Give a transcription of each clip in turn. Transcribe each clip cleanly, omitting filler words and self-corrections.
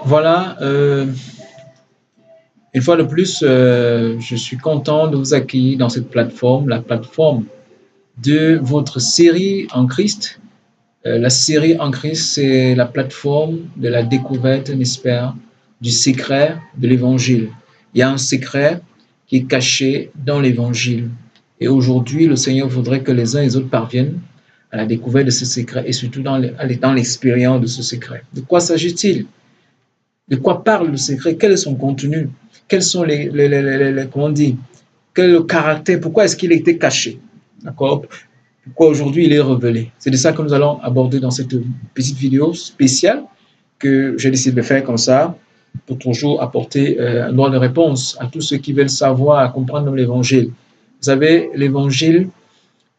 Voilà, une fois de plus, je suis content de vous accueillir dans cette plateforme, la plateforme de votre série en Christ. La série en Christ, c'est la plateforme de la découverte, n'est-ce pas, du secret de l'Évangile. Il y a un secret qui est caché dans l'Évangile. Et aujourd'hui, le Seigneur voudrait que les uns et les autres parviennent à la découverte de ce secret et surtout dans l'expérience de ce secret. De quoi s'agit-il? De quoi parle le secret? Quel est son contenu? Quels sont comment on dit? Quel est le caractère? Pourquoi est-ce qu'il a été caché? D'accord? Pourquoi aujourd'hui il est révélé? C'est de ça que nous allons aborder dans cette petite vidéo spéciale que j'ai décidé de faire comme ça pour toujours apporter un droit de réponse à tous ceux qui veulent savoir, comprendre l'évangile. Vous savez, l'évangile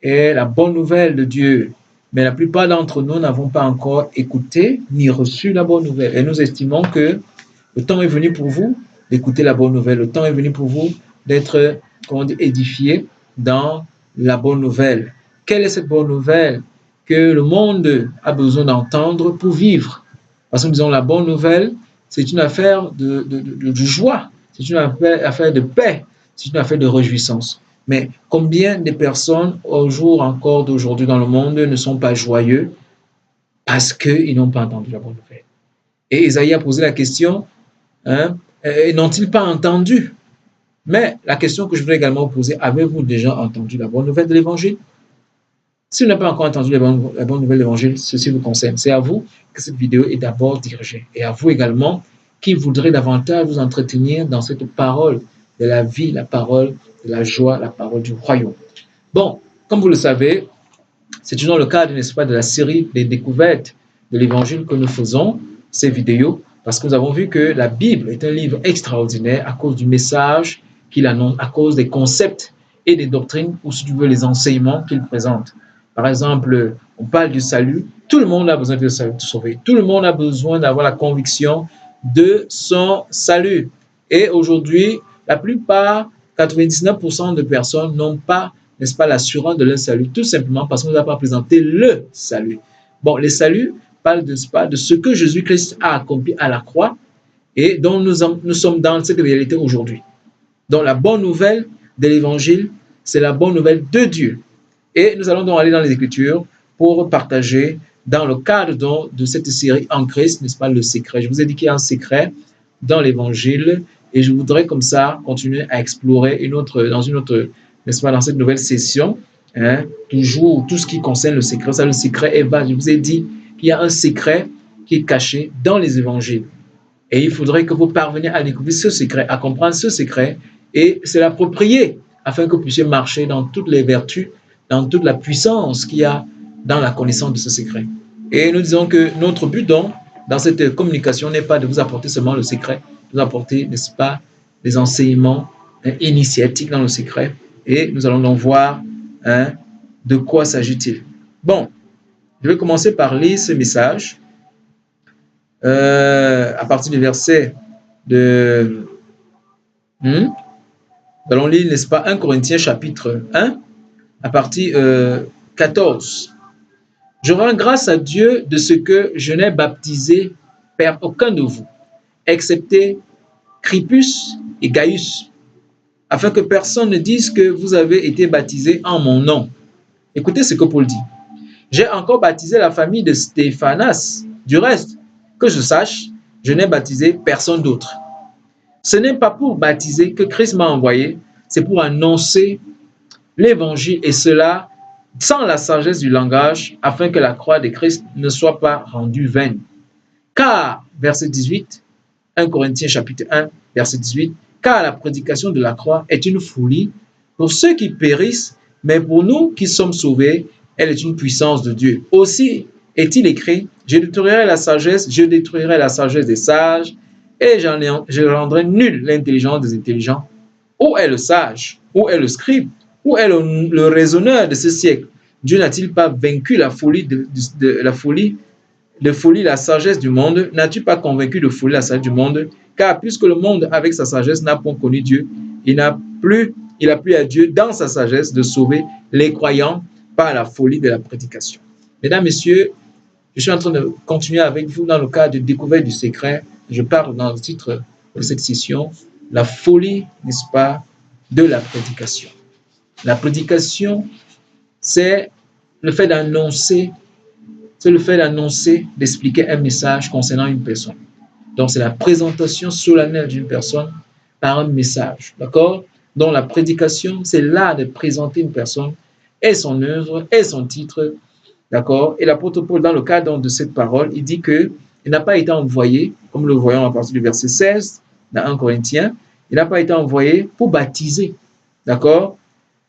est la bonne nouvelle de Dieu. Mais la plupart d'entre nous n'avons pas encore écouté ni reçu la bonne nouvelle. Et nous estimons que le temps est venu pour vous d'écouter la bonne nouvelle. Le temps est venu pour vous d'être édifié dans la bonne nouvelle. Quelle est cette bonne nouvelle que le monde a besoin d'entendre pour vivre? Parce que nous disons la bonne nouvelle, c'est une affaire de joie, c'est une affaire de paix, c'est une affaire de réjouissance. Mais combien de personnes au jour encore d'aujourd'hui dans le monde ne sont pas joyeux parce qu'ils n'ont pas entendu la bonne nouvelle? Et Isaïe a posé la question, n'ont-ils pas entendu? Mais la question que je voudrais également poser, avez-vous déjà entendu la bonne nouvelle de l'Évangile? Si vous n'avez pas encore entendu la bonne nouvelle de l'Évangile, ceci vous concerne. C'est à vous que cette vidéo est d'abord dirigée. Et à vous également qui voudrez davantage vous entretenir dans cette parole de la vie, la parole de la joie, la parole du royaume. Bon, comme vous le savez, c'est toujours le cadre, n'est-ce pas, de la série des découvertes de l'Évangile que nous faisons, ces vidéos, parce que nous avons vu que la Bible est un livre extraordinaire à cause du message qu'il annonce, à cause des concepts et des doctrines, ou si tu veux, les enseignements qu'il présente. Par exemple, on parle du salut. Tout le monde a besoin de se sauver. Tout le monde a besoin d'avoir la conviction de son salut. Et aujourd'hui, la plupart, 99% de personnes n'ont pas, n'est-ce pas, l'assurance de leur salut, tout simplement parce qu'on ne nous a pas présenté le salut. Bon, le salut parle de ce que Jésus-Christ a accompli à la croix et dont nous sommes dans cette réalité aujourd'hui. Donc, la bonne nouvelle de l'Évangile, c'est la bonne nouvelle de Dieu. Et nous allons donc aller dans les Écritures pour partager dans le cadre de cette série en Christ, n'est-ce pas, le secret. Je vous ai dit qu'il y a un secret dans l'Évangile et je voudrais comme ça continuer à explorer dans une autre, n'est-ce pas, dans cette nouvelle session, toujours tout ce qui concerne le secret. Ça, le secret est vaste. Je vous ai dit qu'il y a un secret qui est caché dans les Évangiles. Et il faudrait que vous parveniez à découvrir ce secret, à comprendre ce secret et se l'approprier afin que vous puissiez marcher dans toutes les vertus, dans toute la puissance qu'il y a dans la connaissance de ce secret. Et nous disons que notre but donc, dans cette communication n'est pas de vous apporter seulement le secret, de vous apporter, n'est-ce pas, des enseignements initiatiques dans le secret. Et nous allons donc voir de quoi s'agit-il. Bon, je vais commencer par lire ce message à partir du verset de... Nous allons lire, n'est-ce pas, 1 Corinthiens chapitre 1, à partir 14. Je rends grâce à Dieu de ce que je n'ai baptisé par aucun de vous, excepté Crispus et Gaius, afin que personne ne dise que vous avez été baptisés en mon nom. Écoutez ce que Paul dit. J'ai encore baptisé la famille de Stéphanas. Du reste, que je sache, je n'ai baptisé personne d'autre. Ce n'est pas pour baptiser que Christ m'a envoyé, c'est pour annoncer l'évangile et cela sans la sagesse du langage, afin que la croix de Christ ne soit pas rendue vaine. Car, verset 18, 1 Corinthiens chapitre 1, verset 18, car la prédication de la croix est une folie pour ceux qui périssent, mais pour nous qui sommes sauvés, elle est une puissance de Dieu. Aussi est-il écrit, je détruirai la sagesse des sages, et je rendrai nulle l'intelligence des intelligents. Où est le sage? Où est le scribe? Où est le raisonneur de ce siècle? Dieu n'a-t-il pas vaincu la folie, la sagesse du monde? N'as-tu pas convaincu de folie la sagesse du monde? Car puisque le monde, avec sa sagesse, n'a point connu Dieu, il a plu à Dieu, dans sa sagesse, de sauver les croyants par la folie de la prédication. Mesdames, Messieurs, je suis en train de continuer avec vous dans le cadre de découverte du secret je parle dans le titre de cette session, la folie, n'est-ce pas, de la prédication. La prédication, c'est le fait d'annoncer, d'expliquer un message concernant une personne. Donc, c'est la présentation solennelle d'une personne par un message, d'accord? Donc, la prédication, c'est l'art de présenter une personne et son œuvre et son titre, d'accord? Et l'apôtre Paul, dans le cadre de cette parole, il dit qu'il n'a pas été envoyé, comme le voyons à partir du verset 16, dans 1 Corinthiens, il n'a pas été envoyé pour baptiser, d'accord?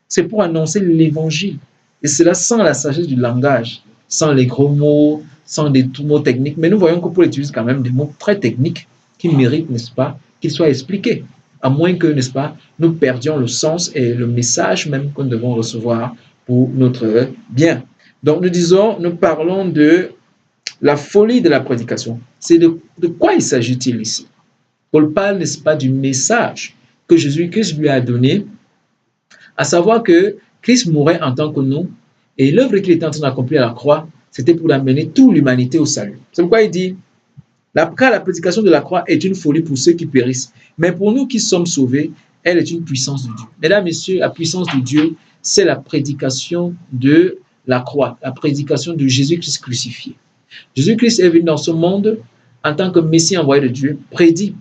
C'est pour annoncer l'évangile. Et cela sans la sagesse du langage, sans les gros mots, sans des mots techniques. Mais nous voyons que Paul utilise quand même des mots très techniques qui méritent, n'est-ce pas, qu'ils soient expliqués. À moins que, n'est-ce pas, nous perdions le sens et le message même que nous devons recevoir pour notre bien. Donc nous parlons de la folie de la prédication. C'est de quoi il s'agit-il ici? Paul parle, n'est-ce pas, du message que Jésus-Christ lui a donné, à savoir que Christ mourait en tant que nous, et l'œuvre qu'il était en train d'accomplir à la croix, c'était pour amener toute l'humanité au salut. C'est pourquoi il dit, la prédication de la croix est une folie pour ceux qui périssent, mais pour nous qui sommes sauvés, elle est une puissance de Dieu. Mesdames, Messieurs, la puissance de Dieu, c'est la prédication de la croix, la prédication de Jésus-Christ crucifié. Jésus-Christ est venu dans ce monde en tant que Messie envoyé de Dieu, prédit,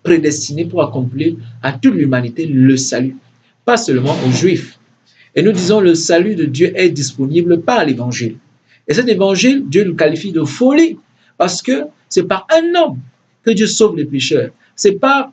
prédestiné pour accomplir à toute l'humanité le salut, pas seulement aux Juifs. Et nous disons le salut de Dieu est disponible par l'évangile. Et cet évangile, Dieu le qualifie de folie parce que c'est par un homme que Dieu sauve les pécheurs. C'est par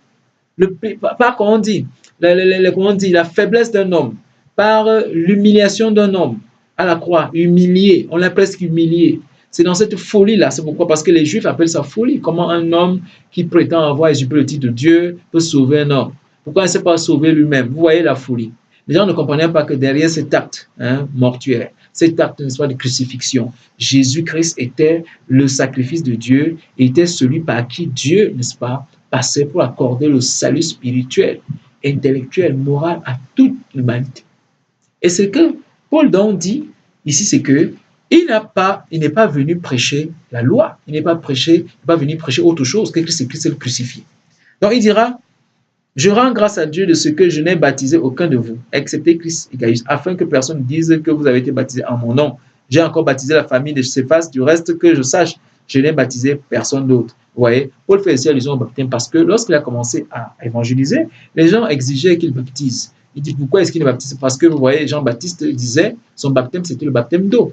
comment on dit, la faiblesse d'un homme, par l'humiliation d'un homme à la croix, humilié, on l'a presque humilié. C'est dans cette folie-là, c'est pourquoi, parce que les Juifs appellent ça folie. Comment un homme qui prétend avoir usurpé le titre de Dieu peut sauver un homme? Pourquoi il ne s'est pas sauvé lui-même? Vous voyez la folie. Les gens ne comprenaient pas que derrière cet acte mortuaire, cet acte, n'est-ce pas, de crucifixion, Jésus-Christ était le sacrifice de Dieu, était celui par qui Dieu, n'est-ce pas, passait pour accorder le salut spirituel, intellectuel, moral à toute l'humanité. Et ce que Paul donc dit ici, c'est que il n'est pas venu prêcher la loi, il n'est pas venu prêcher autre chose que Christ le crucifié. Donc il dira, je rends grâce à Dieu de ce que je n'ai baptisé aucun de vous, excepté Christ et Gaius, afin que personne ne dise que vous avez été baptisé en mon nom. J'ai encore baptisé la famille de Céphas, du reste que je sache, je n'ai baptisé personne d'autre. Vous voyez, Paul fait ici allusion au baptême parce que lorsqu'il a commencé à évangéliser, les gens exigeaient qu'il baptise. Il dit, pourquoi est-ce qu'il ne baptise? Parce que vous voyez, Jean-Baptiste disait, son baptême c'était le baptême d'eau,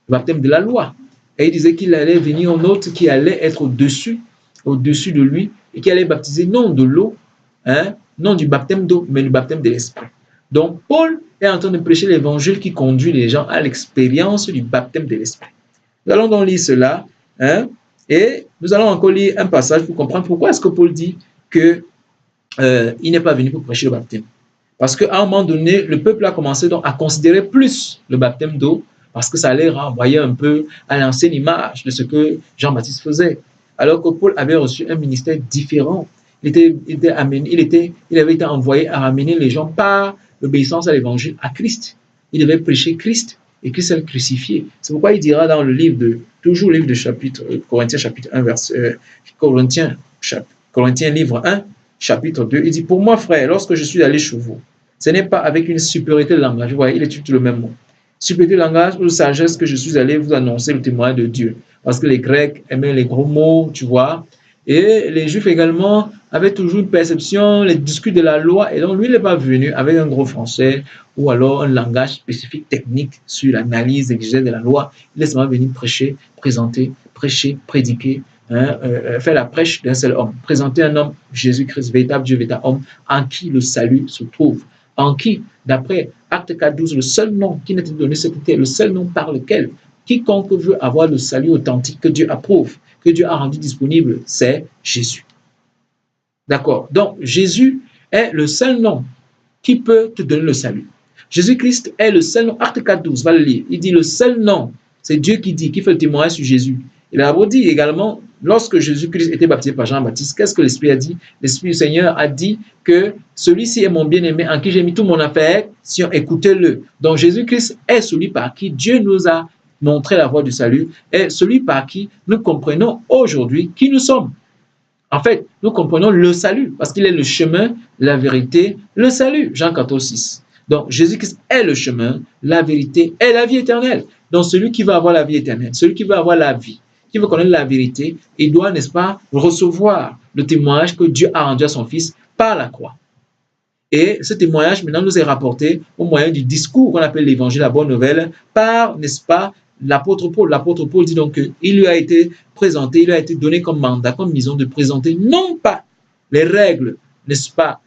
le baptême de la loi. Et il disait qu'il allait venir un autre qui allait être au-dessus de lui, et qui allait baptiser non de l'eau, non du baptême d'eau, mais du baptême de l'esprit. Donc, Paul est en train de prêcher l'évangile qui conduit les gens à l'expérience du baptême de l'esprit. Nous allons donc lire cela, et nous allons encore lire un passage pour comprendre pourquoi est-ce que Paul dit qu'il n'est pas venu pour prêcher le baptême. Parce qu'à un moment donné, le peuple a commencé donc à considérer plus le baptême d'eau, parce que ça allait renvoyer un peu à l'ancienne image de ce que Jean-Baptiste faisait. Alors que Paul avait reçu un ministère différent. Il avait été envoyé à ramener les gens par l'obéissance à l'évangile à Christ. Il devait prêcher Christ et Christ est crucifié. C'est pourquoi il dira dans le livre de chapitre, Corinthiens chapitre 1, Corinthiens livre 1, chapitre 2, il dit, pour moi frère, lorsque je suis allé chez vous, ce n'est pas avec une supériorité de langage, vous voyez, il étudie le même mot. Supériorité de langage ou de sagesse que je suis allé vous annoncer le témoignage de Dieu. Parce que les Grecs aimaient les gros mots, tu vois. Et les Juifs également avaient toujours une perception, les discours de la loi. Et donc, lui, il n'est pas venu avec un gros français ou alors un langage spécifique, technique sur l'analyse exégèse de la loi. Il est seulement venu prêcher, présenter, prêcher, prédiquer, faire la prêche d'un seul homme. Présenter un homme, Jésus-Christ, véritable Dieu, véritable homme, en qui le salut se trouve. En qui, d'après Acte 4.12, le seul nom qui n'était donné, c'était le seul nom par lequel quiconque veut avoir le salut authentique que Dieu approuve, que Dieu a rendu disponible, c'est Jésus. D'accord? Donc, Jésus est le seul nom qui peut te donner le salut. Jésus-Christ est le seul nom. Acte 4.12, va le lire. Il dit le seul nom, c'est Dieu qui dit, qui fait le témoignage sur Jésus. Il a dit également, lorsque Jésus-Christ était baptisé par Jean-Baptiste, qu'est-ce que l'Esprit a dit? L'Esprit du Seigneur a dit que celui-ci est mon bien-aimé en qui j'ai mis tout mon affection, écoutez-le. Donc Jésus-Christ est celui par qui Dieu nous a montré la voie du salut, est celui par qui nous comprenons aujourd'hui qui nous sommes. En fait, nous comprenons le salut parce qu'il est le chemin, la vérité, le salut. Jean 14, 6. Donc, Jésus-Christ est le chemin, la vérité et la vie éternelle. Donc, celui qui va avoir la vie éternelle, celui qui va avoir la vie, qui veut connaître la vérité, il doit, n'est-ce pas, recevoir le témoignage que Dieu a rendu à son Fils par la croix. Et ce témoignage, maintenant, nous est rapporté au moyen du discours qu'on appelle l'évangile, la bonne nouvelle, par, n'est-ce pas, l'apôtre Paul. L'apôtre Paul dit donc qu'il lui a été présenté, il lui a été donné comme mandat, comme mission de présenter non pas les règles, n'est-ce pas,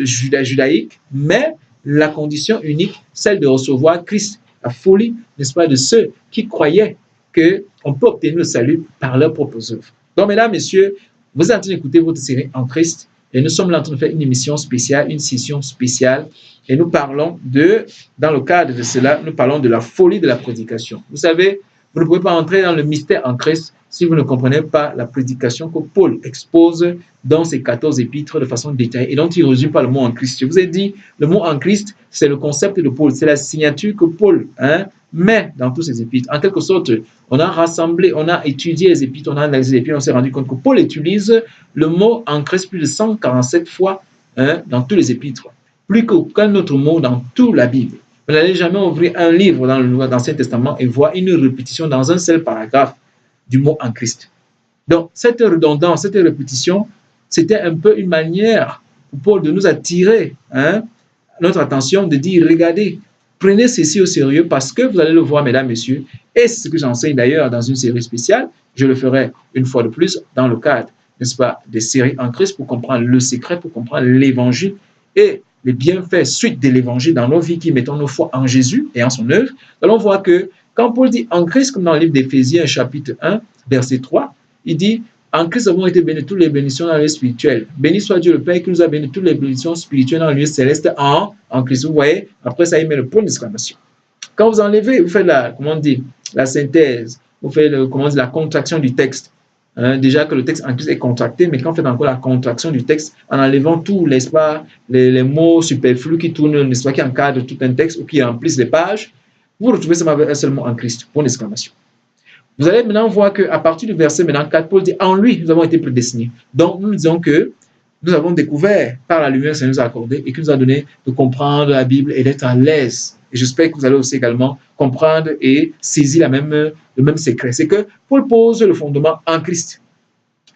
judaïques, mais la condition unique, celle de recevoir Christ, la folie, n'est-ce pas, de ceux qui croyaient qu'on peut obtenir le salut par leurs propres œuvres. Donc, mesdames, messieurs, vous êtes en train d'écouter votre série en Christ. Et nous sommes là en train de faire une émission spéciale, une session spéciale. Et nous parlons dans le cadre de cela, nous parlons de la folie de la prédication. Vous savez, vous ne pouvez pas entrer dans le mystère en Christ si vous ne comprenez pas la prédication que Paul expose dans ses 14 épîtres de façon détaillée et dont il ne résume pas le mot en Christ. Je vous ai dit, le mot en Christ, c'est le concept de Paul, c'est la signature que Paul met dans tous ses épîtres. En quelque sorte, on a rassemblé, on a étudié les épîtres, on a analysé les épîtres, on s'est rendu compte que Paul utilise le mot en Christ plus de 147 fois dans tous les épîtres, plus qu'aucun autre mot dans toute la Bible. Vous n'allez jamais ouvrir un livre dans l'Ancien Testament et voir une répétition dans un seul paragraphe du mot en Christ. Donc, cette redondance, cette répétition, c'était un peu une manière pour Paul de nous attirer notre attention, de dire, regardez, prenez ceci au sérieux parce que vous allez le voir, mesdames, messieurs, et c'est ce que j'enseigne d'ailleurs dans une série spéciale, je le ferai une fois de plus dans le cadre, n'est-ce pas, des séries en Christ pour comprendre le secret, pour comprendre l'évangile et les bienfaits suite de l'évangile dans nos vies qui mettons nos foi en Jésus et en son œuvre. Allons voir que quand Paul dit en Christ, comme dans le livre d'Éphésiens, chapitre 1, verset 3, il dit en Christ avons été bénis de toutes les bénédictions dans le lieu spirituel. Béni soit Dieu le Père qui nous a bénis de toutes les bénédictions spirituelles dans le lieu céleste en Christ. Vous voyez, après ça, il met le point d'exclamation. Quand vous enlevez, vous faites la synthèse, vous faites la contraction du texte. Déjà que le texte en Christ est contracté, mais quand on fait encore la contraction du texte, en enlevant tout, n'est-ce pas, les mots superflus qui tournent, n'est-ce pas, qui encadrent tout un texte ou qui remplissent les pages, vous retrouvez seulement un seul mot en Christ, point d'exclamation. Vous allez maintenant voir qu'à partir du verset 4, Paul dit en lui, nous avons été prédestinés. Donc, nous disons que nous avons découvert par la lumière que ça nous a accordé et qui nous a donné de comprendre la Bible et d'être à l'aise. Et j'espère que vous allez aussi également comprendre et saisir le même secret. C'est que Paul pose le fondement en Christ.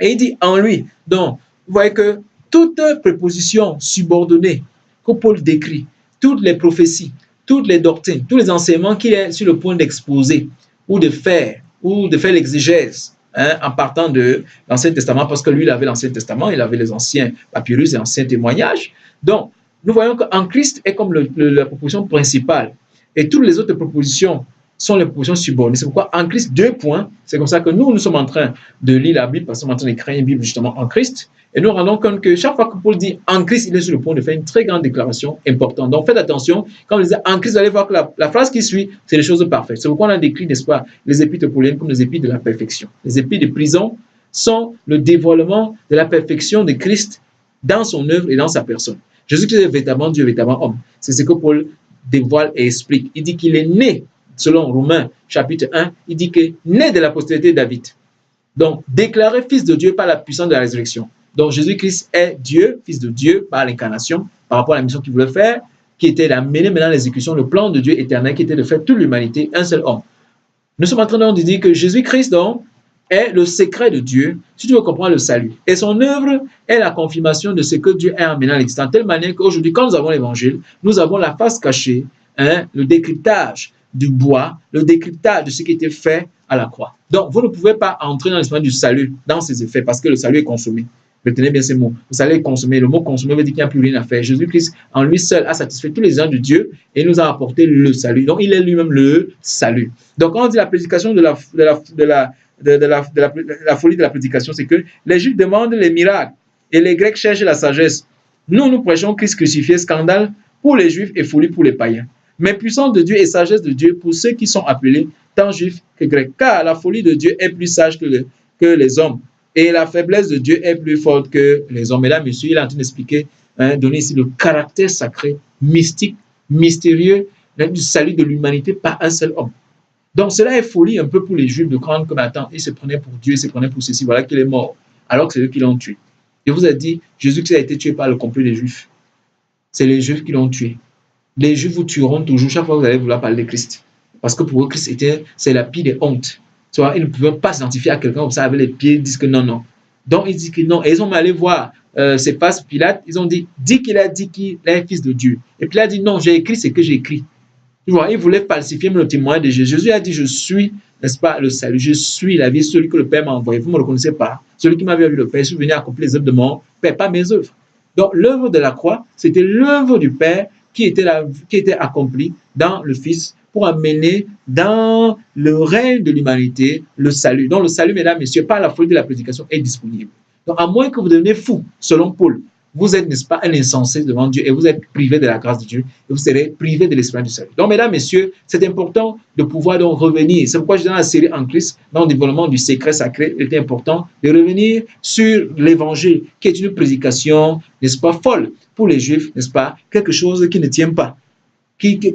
Et il dit en lui. Donc, vous voyez que toute préposition subordonnée que Paul décrit, toutes les prophéties, toutes les doctrines, tous les enseignements qu'il est sur le point d'exposer ou de faire l'exégèse en partant de l'Ancien Testament, parce que lui, il avait l'Ancien Testament, il avait les anciens papyrus et anciens témoignages. Donc, nous voyons qu'en Christ est comme la proposition principale. Et toutes les autres propositions sont les propositions subordonnées. C'est pourquoi en Christ, 2 points. C'est comme ça que nous sommes en train de lire la Bible, parce que nous sommes en train d'écrire une Bible justement en Christ. Et nous rendons compte que chaque fois que Paul dit en Christ, il est sur le point de faire une très grande déclaration importante. Donc faites attention, quand vous dites en Christ, vous allez voir que la phrase qui suit, c'est les choses parfaites. C'est pourquoi on a décrit, n'est-ce pas, les épîtres pauliennes comme les épîtres de la perfection. Les épîtres de prison sont le dévoilement de la perfection de Christ dans son œuvre et dans sa personne. Jésus-Christ est véritablement Dieu, véritablement homme. C'est ce que Paul dévoile et explique. Il dit qu'il est né, selon Romains chapitre 1, il dit qu'il est né de la postérité de David. Donc, déclaré fils de Dieu par la puissance de la résurrection. Donc, Jésus-Christ est Dieu, fils de Dieu, par l'incarnation, par rapport à la mission qu'il voulait faire, qui était d'amener maintenant l'exécution, le plan de Dieu éternel, qui était de faire toute l'humanité un seul homme. Nous sommes en train de dire que Jésus-Christ, donc, est le secret de Dieu, si tu veux comprendre le salut. Et son œuvre est la confirmation de ce que Dieu est amené à l'existence. De telle manière qu'aujourd'hui, quand nous avons l'évangile, nous avons la face cachée, le décryptage du bois, le décryptage de ce qui était fait à la croix. Donc, vous ne pouvez pas entrer dans l'esprit du salut, dans ses effets, parce que le salut est consommé. Retenez bien ces mots. Le salut est consommé. Le mot consommé veut dire qu'il n'y a plus rien à faire. Jésus-Christ, en lui seul, a satisfait tous les gens de Dieu et nous a apporté le salut. Donc, il est lui-même le salut. Donc, quand on dit la prédication de la folie de la prédication, c'est que les Juifs demandent les miracles et les Grecs cherchent la sagesse. Nous prêchons Christ crucifié, scandale pour les Juifs et folie pour les païens. Mais puissance de Dieu et sagesse de Dieu pour ceux qui sont appelés tant Juifs que Grecs. Car la folie de Dieu est plus sage que les hommes. Et la faiblesse de Dieu est plus forte que les hommes. Et là, monsieur, il est en train d'expliquer, donner ici le caractère sacré, mystique, mystérieux, du salut de l'humanité par un seul homme. Donc, cela est folie un peu pour les Juifs de croire que, attends, il se prenait pour Dieu, il se prenait pour ceci, voilà qu'il est mort. alors que c'est eux qui l'ont tué. Je vous ai dit, Jésus-Christ a été tué par le complot des Juifs. C'est les Juifs qui l'ont tué. Les Juifs vous tueront toujours chaque fois que vous allez vouloir parler de Christ. Parce que pour eux, Christ c'est la pire des hontes. Tu vois, ils ne pouvaient pas s'identifier à quelqu'un comme ça avec les pieds, ils disent que non, non. Donc, ils disent que non. Et ils ont allé voir c'est pas Pilate, ils ont dit qu'il a dit qu'il est fils de Dieu. Et Pilate a dit non, j'ai écrit ce que j'ai écrit. Tu vois, il voulait falsifier le témoignage de Jésus. Jésus a dit, je suis, n'est-ce pas, le salut, je suis la vie, celui que le Père m'a envoyé. Vous ne me reconnaissez pas. Celui qui m'avait vu le Père, je suis venu accomplir les œuvres de mon Père, pas mes œuvres. Donc, l'œuvre de la croix, c'était l'œuvre du Père qui était accomplie dans le Fils pour amener dans le règne de l'humanité le salut. Donc, le salut, mesdames, messieurs, par la folie de la prédication, est disponible. Donc, à moins que vous deveniez fou, selon Paul, vous êtes, n'est-ce pas, un insensé devant Dieu et vous êtes privé de la grâce de Dieu et vous serez privé de l'esprit du salut. Donc, mesdames, messieurs, c'est important de pouvoir donc revenir. C'est pourquoi je dans la série en Christ, dans le développement du secret sacré, il était important de revenir sur l'évangile, qui est une prédication, n'est-ce pas, folle pour les Juifs, n'est-ce pas, quelque chose qui ne tient pas.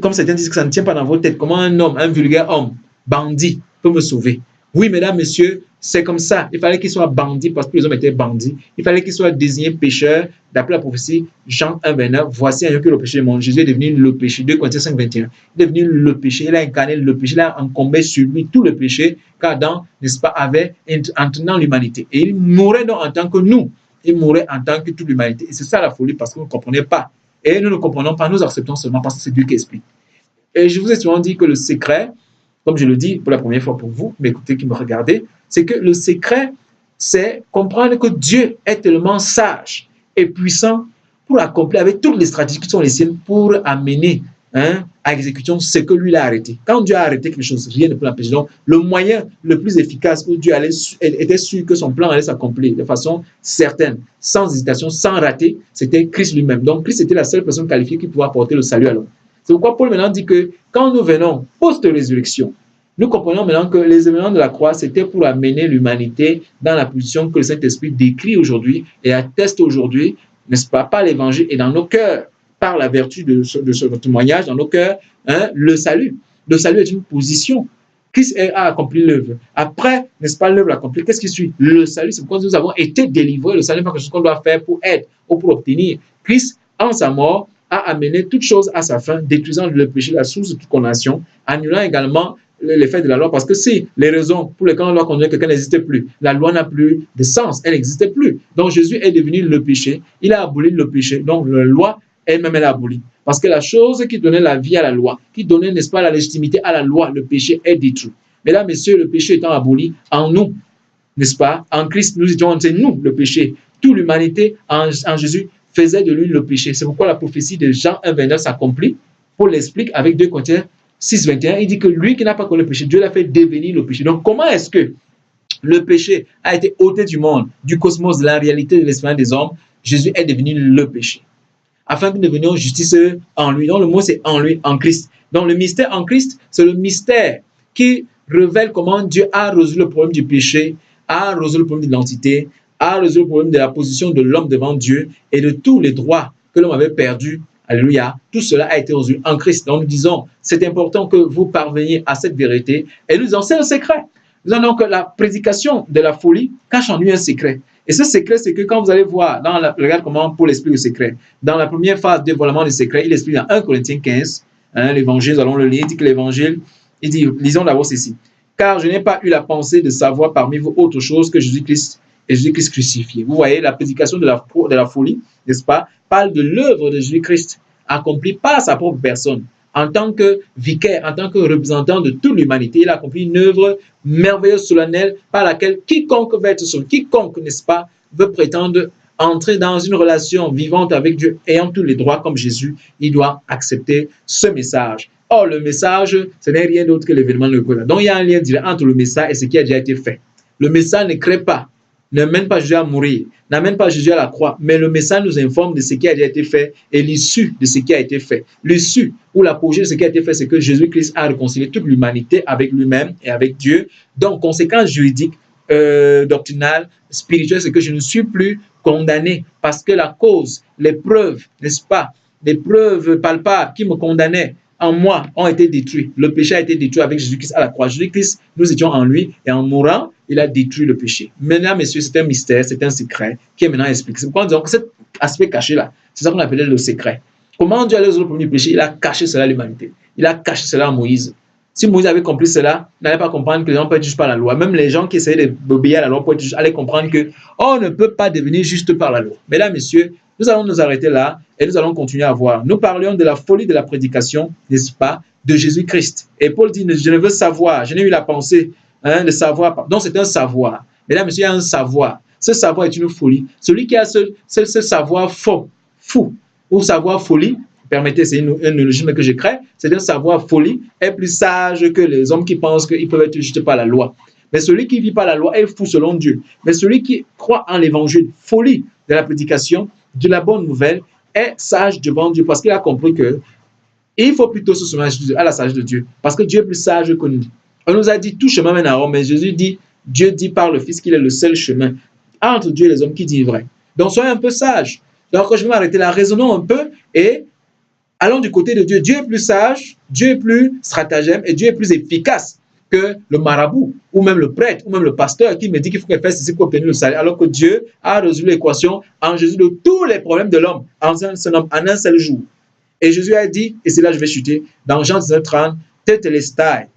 Comme certains disent que ça ne tient pas dans votre tête. Comment un homme, un vulgaire homme, bandit, peut me sauver? Oui, mesdames, messieurs, c'est comme ça. Il fallait qu'il soit bandit parce que les hommes étaient bandits. Il fallait qu'il soit désigné pécheur. D'après la prophétie, Jean 1, 29, voici un que le péché du monde. Jésus est devenu le péché. 2 Corinthiens 5, 21. Il est devenu le péché. Il a incarné le péché. Il a incombé sur lui tout le péché qu'Adam, n'est-ce pas, avait entraînant l'humanité. Et il mourait donc en tant que nous. Il mourait en tant que toute l'humanité. Et c'est ça la folie parce que vous ne comprenez pas. Et nous ne comprenons pas. Nous acceptons seulement parce que c'est Dieu qui explique. Et je vous ai souvent dit que le secret, comme je le dis pour la première fois pour vous, mais écoutez qui me regardez, c'est que le secret, c'est comprendre que Dieu est tellement sage et puissant pour accomplir avec toutes les stratégies qui sont les siennes pour amener à exécution ce que lui a arrêté. Quand Dieu a arrêté quelque chose, rien ne peut l'empêcher. Donc, le moyen le plus efficace où Dieu était sûr que son plan allait s'accomplir de façon certaine, sans hésitation, sans rater, c'était Christ lui-même. Donc, Christ était la seule personne qualifiée qui pouvait apporter le salut à l'homme. C'est pourquoi Paul maintenant dit que quand nous venons post-résurrection, nous comprenons maintenant que les événements de la croix, c'était pour amener l'humanité dans la position que le Saint-Esprit décrit aujourd'hui et atteste aujourd'hui, n'est-ce pas, par l'évangile et dans nos cœurs, par la vertu de ce témoignage, dans nos cœurs, le salut. Le salut est une position. Christ a accompli l'œuvre. Après, n'est-ce pas, l'œuvre accomplie, qu'est-ce qui suit? Le salut, c'est pourquoi nous avons été délivrés. Le salut n'est pas quelque chose qu'on doit faire pour être ou pour obtenir. Christ, en sa mort, a amené toute chose à sa fin, détruisant le péché, la source de toute condamnation, annulant également l'effet de la loi, parce que si les raisons pour lesquelles on doit condamner quelqu'un n'existaient plus, la loi n'a plus de sens, elle n'existait plus. Donc Jésus est devenu le péché, il a aboli le péché, donc la loi elle-même elle a aboli. Parce que la chose qui donnait la vie à la loi, qui donnait, n'est-ce pas, la légitimité à la loi, le péché est détruit. Mesdames, messieurs, le péché étant aboli en nous, n'est-ce pas, en Christ, nous étions, c'est nous le péché. Toute l'humanité en Jésus faisait de lui le péché. C'est pourquoi la prophétie de Jean 1, 29 s'accomplit. Paul l'explique avec 2 Corinthiens 6, 21. Il dit que lui qui n'a pas connu le péché, Dieu l'a fait devenir le péché. Donc, comment est-ce que le péché a été ôté du monde, du cosmos, de la réalité de l'esprit des hommes? Jésus est devenu le péché. Afin que nous devenions justice en lui. Donc, le mot, c'est en lui, en Christ. Donc, le mystère en Christ, c'est le mystère qui révèle comment Dieu a résolu le problème du péché, a résolu le problème de l'identité, a résolu le problème de la position de l'homme devant Dieu et de tous les droits que l'homme avait perdus. Alléluia. Tout cela a été résolu en Christ. Donc, nous disons, c'est important que vous parveniez à cette vérité. Et nous disons, c'est le secret. Nous disons donc que la prédication de la folie cache en lui un secret. Et ce secret, c'est que quand vous allez voir, regarde comment Paul explique le secret. Dans la première phase de dévoilement du secret, il explique dans 1 Corinthiens 15, l'évangile, nous allons le lire, il dit que l'évangile, il dit, lisons d'abord ceci. Car je n'ai pas eu la pensée de savoir parmi vous autre chose que Jésus-Christ et Jésus-Christ crucifié. Vous voyez, la prédication de la folie, n'est-ce pas, parle de l'œuvre de Jésus-Christ accomplie par sa propre personne. En tant que vicaire, en tant que représentant de toute l'humanité, il a accompli une œuvre merveilleuse, solennelle, par laquelle quiconque veut être sauvé, quiconque, n'est-ce pas, veut prétendre entrer dans une relation vivante avec Dieu, ayant tous les droits comme Jésus, il doit accepter ce message. Or, le message, ce n'est rien d'autre que l'événement de l'Eucharistie. Donc, il y a un lien direct entre le message et ce qui a déjà été fait. Le message ne crée pas, ne mène pas Jésus à mourir, n'amène pas Jésus à la croix, mais le message nous informe de ce qui a déjà été fait et l'issue de ce qui a été fait. L'issue ou l'apogée de ce qui a été fait, c'est que Jésus-Christ a réconcilié toute l'humanité avec lui-même et avec Dieu. Donc, conséquence juridique, doctrinale, spirituelle, c'est que je ne suis plus condamné parce que la cause, les preuves, n'est-ce pas, les preuves palpables qui me condamnaient en moi ont été détruites. Le péché a été détruit avec Jésus-Christ à la croix. Jésus-Christ, nous étions en lui et en mourant, il a détruit le péché. Maintenant, messieurs, c'est un mystère, c'est un secret qui est maintenant expliqué. C'est pourquoi nous disons que cet aspect caché-là, c'est ça qu'on appelait le secret. Comment Dieu a résolu le premier péché? Il a caché cela à l'humanité. Il a caché cela à Moïse. Si Moïse avait compris cela, il n'allait pas comprendre que les gens peuvent être justes par la loi. Même les gens qui essayaient d'obéir à la loi allaient comprendre qu'on ne peut pas devenir juste par la loi. Mesdames, messieurs, nous allons nous arrêter là et nous allons continuer à voir. Nous parlions de la folie de la prédication, n'est-ce pas, de Jésus-Christ. Et Paul dit, je ne veux savoir, je n'ai eu la pensée de savoir. Donc c'est un savoir. Mesdames, messieurs, il y a un savoir. Ce savoir est une folie. Celui qui a ce savoir faux, fou, ou savoir folie, permettez, c'est un néologisme que je crée, c'est un savoir folie, est plus sage que les hommes qui pensent qu'ils peuvent être justes par la loi. Mais celui qui vit par la loi est fou selon Dieu. Mais celui qui croit en l'évangile, folie de la prédication, de la bonne nouvelle, est sage devant Dieu parce qu'il a compris que il faut plutôt se soumettre à la sagesse de Dieu parce que Dieu est plus sage que nous. On nous a dit tout chemin mène à Rome, mais Jésus dit, Dieu dit par le Fils qu'il est le seul chemin entre Dieu et les hommes qui dit vrai. Donc soyez un peu sages. Donc je vais m'arrêter là, raisonnons un peu et allons du côté de Dieu. Dieu est plus sage, Dieu est plus stratagème et Dieu est plus efficace que le marabout ou même le prêtre ou même le pasteur qui me dit qu'il faut faire ceci pour obtenir le salut. Alors que Dieu a résolu l'équation en Jésus de tous les problèmes de l'homme en un seul jour. Et Jésus a dit, et c'est là que je vais chuter, dans Jean 19:30, Tetelestai.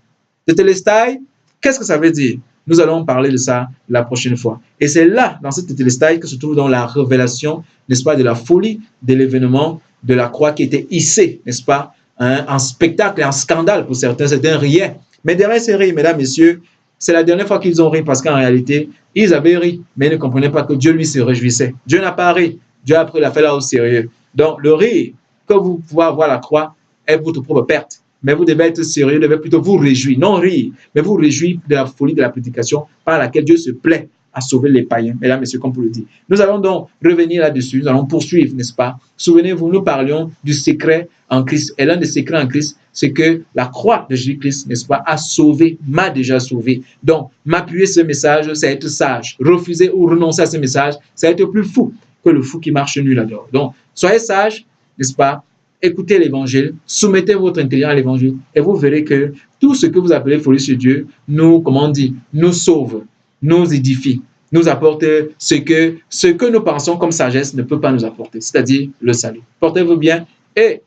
Tetelestai, qu'est-ce que ça veut dire? Nous allons parler de ça la prochaine fois. Et c'est là, dans cette Tetelestai, que se trouve dans la révélation, n'est-ce pas, de la folie de l'événement de la croix qui était hissée, n'est-ce pas, en spectacle et en scandale pour certains, c'est un rien. Mais derrière ces rires, mesdames, messieurs, c'est la dernière fois qu'ils ont ri parce qu'en réalité, ils avaient ri, mais ils ne comprenaient pas que Dieu lui se réjouissait. Dieu n'a pas ri, Dieu a pris l'affaire là au sérieux. Donc le rire que vous pouvez avoir à la croix est votre propre perte. Mais vous devez être sérieux, vous devez plutôt vous réjouir, non rire, mais vous réjouir de la folie de la prédication par laquelle Dieu se plaît à sauver les païens, mesdames, messieurs, comme vous le dites. Nous allons donc revenir là-dessus, nous allons poursuivre, n'est-ce pas? Souvenez-vous, nous parlions du secret en Christ. Et l'un des secrets en Christ, c'est que la croix de Jésus-Christ, n'est-ce pas, a sauvé, m'a déjà sauvé. Donc, m'appuyer ce message, c'est être sage. Refuser ou renoncer à ce message, c'est être plus fou que le fou qui marche nu là-dedans. Donc, soyez sages, n'est-ce pas? Écoutez l'évangile, soumettez votre intelligence à l'évangile et vous verrez que tout ce que vous appelez folie sur Dieu nous, comment on dit, nous sauve, nous édifie, nous apporte ce que nous pensons comme sagesse ne peut pas nous apporter, c'est-à-dire le salut. Portez-vous bien et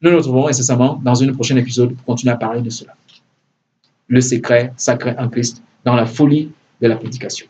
nous nous retrouvons incessamment dans un prochain épisode pour continuer à parler de cela. Le secret sacré en Christ dans la folie de la prédication.